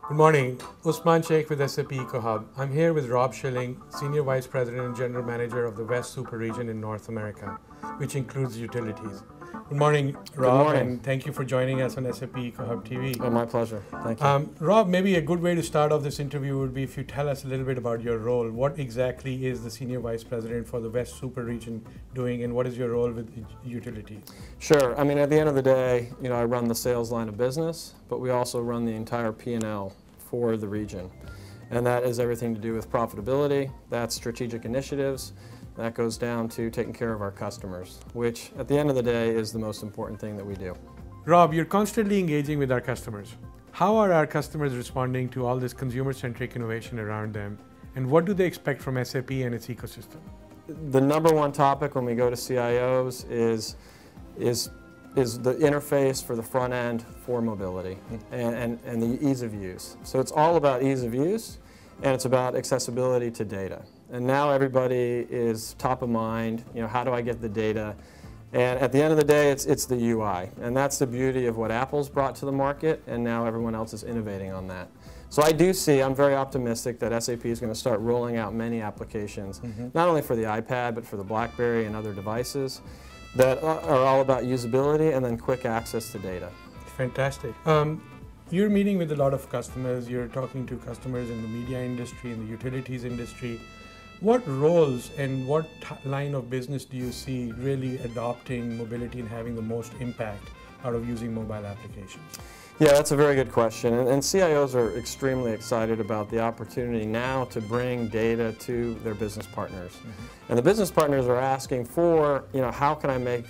Good morning. Usman Shiekh with SAP EcoHub. I'm here with Rob Schilling, Senior Vice President and General Manager of the West Super Region in North America, which includes utilities. Good morning, Rob. Good morning. And thank you for joining us on SAP EcoHub TV. Oh, my pleasure. Thank you. Rob, maybe a good way to start off this interview would be if you tell us a little bit about your role. What exactly is the Senior Vice President for the West Super Region doing, and what is your role with utilities? Sure. I mean, at the end of the day, I run the sales line of business, but we also run the entire P&L for the region. And that is everything to do with profitability, that's strategic initiatives, that goes down to taking care of our customers, which at the end of the day is the most important thing that we do. Rob, you're constantly engaging with our customers. How are our customers responding to all this consumer-centric innovation around them, and what do they expect from SAP and its ecosystem? The number one topic when we go to CIOs is the interface for the front end for mobility and the ease of use. So it's all about ease of use, and it's about accessibility to data. And now everybody is top of mind, how do I get the data? And at the end of the day, it's the UI. And that's the beauty of what Apple's brought to the market, and now everyone else is innovating on that. So I'm very optimistic that SAP is going to start rolling out many applications, not only for the iPad, but for the BlackBerry and other devices that are all about usability and then quick access to data. Fantastic. You're meeting with a lot of customers. You're talking to customers in the media industry, in the utilities industry. What roles and what line of business do you see really adopting mobility and having the most impact out of using mobile applications? Yeah, that's a very good question. And CIOs are extremely excited about the opportunity now to bring data to their business partners. And the business partners are asking for, how can I make,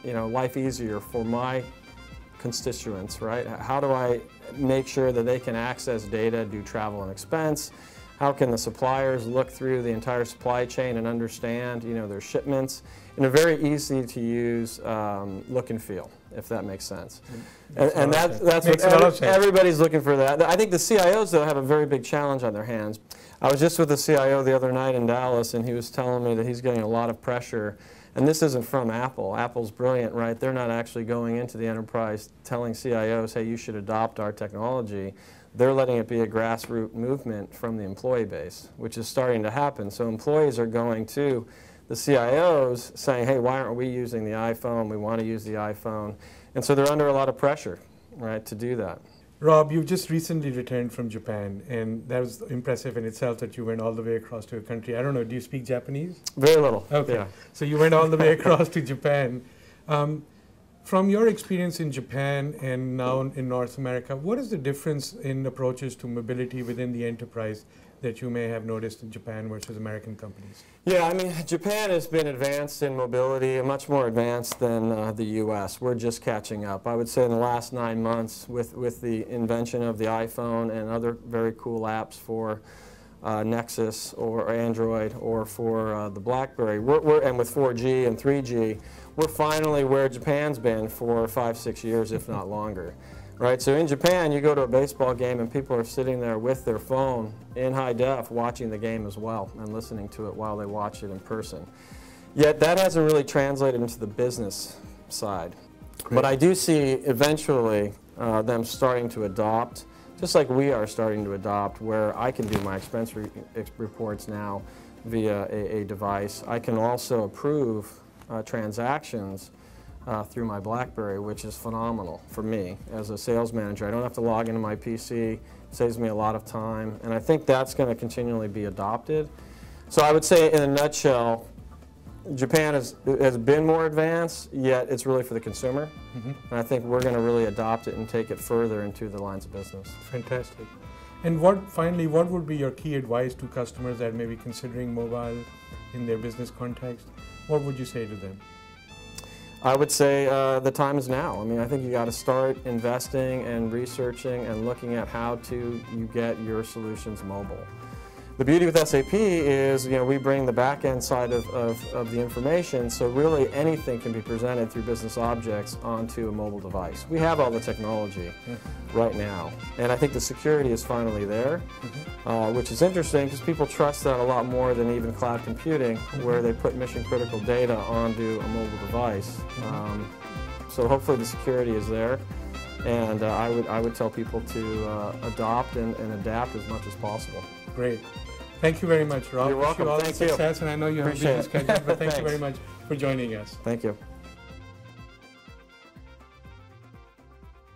life easier for my constituents, right? How do I make sure that they can access data, do travel and expense? How can the suppliers look through the entire supply chain and understand, their shipments in a very easy to use look and feel, if that makes sense. And that's what everybody's looking for that. I think the CIOs, though, have a very big challenge on their hands. I was just with the CIO the other night in Dallas, and he was telling me that he's getting a lot of pressure. And this isn't from Apple. Apple's brilliant, right? They're not actually going into the enterprise telling CIOs, hey, you should adopt our technology. They're letting it be a grassroots movement from the employee base, which is starting to happen. So employees are going to the CIOs saying, hey, why aren't we using the iPhone? We want to use the iPhone. And so they're under a lot of pressure, right, to do that. Rob, you just recently returned from Japan, and that was impressive in itself that you went all the way across to a country. I don't know, do you speak Japanese? Very little. Okay. Yeah. So you went all the way across to Japan. From your experience in Japan and now in North America, what is the difference in approaches to mobility within the enterprise that you may have noticed in Japan versus American companies? Yeah, I mean, Japan has been advanced in mobility, much more advanced than the US. We're just catching up. I would say in the last 9 months with the invention of the iPhone and other very cool apps for Nexus or Android or for the BlackBerry, and with 4G and 3G, we're finally where Japan's been for 5-6 years, if not longer. Right, so in Japan, you go to a baseball game and people are sitting there with their phone in high def watching the game as well and listening to it while they watch it in person. Yet that hasn't really translated into the business side. Great. But I do see eventually them starting to adopt, just like we are starting to adopt, where I can do my expense reports now via a device. I can also approve transactions through my BlackBerry, which is phenomenal for me as a sales manager. I don't have to log into my PC, saves me a lot of time, and I think that's going to continually be adopted. So I would say in a nutshell, Japan has been more advanced, yet it's really for the consumer, and I think we're going to really adopt it and take it further into the lines of business. Fantastic. And finally, what would be your key advice to customers that may be considering mobile in their business context? What would you say to them? I would say the time is now. I mean, I think you got to start investing and researching and looking at how you get your solutions mobile. The beauty with SAP is, we bring the back-end side of the information, so really anything can be presented through business objects onto a mobile device. We have all the technology right now, and I think the security is finally there, which is interesting because people trust that a lot more than even cloud computing, where they put mission-critical data onto a mobile device. So hopefully the security is there. And I would tell people to adopt and adapt as much as possible. Great. Thank you very much, Rob. You're welcome. Wish you all Thank the success, and I know you have a busy schedule, but thank you Thanks. very much for joining us. Thank you.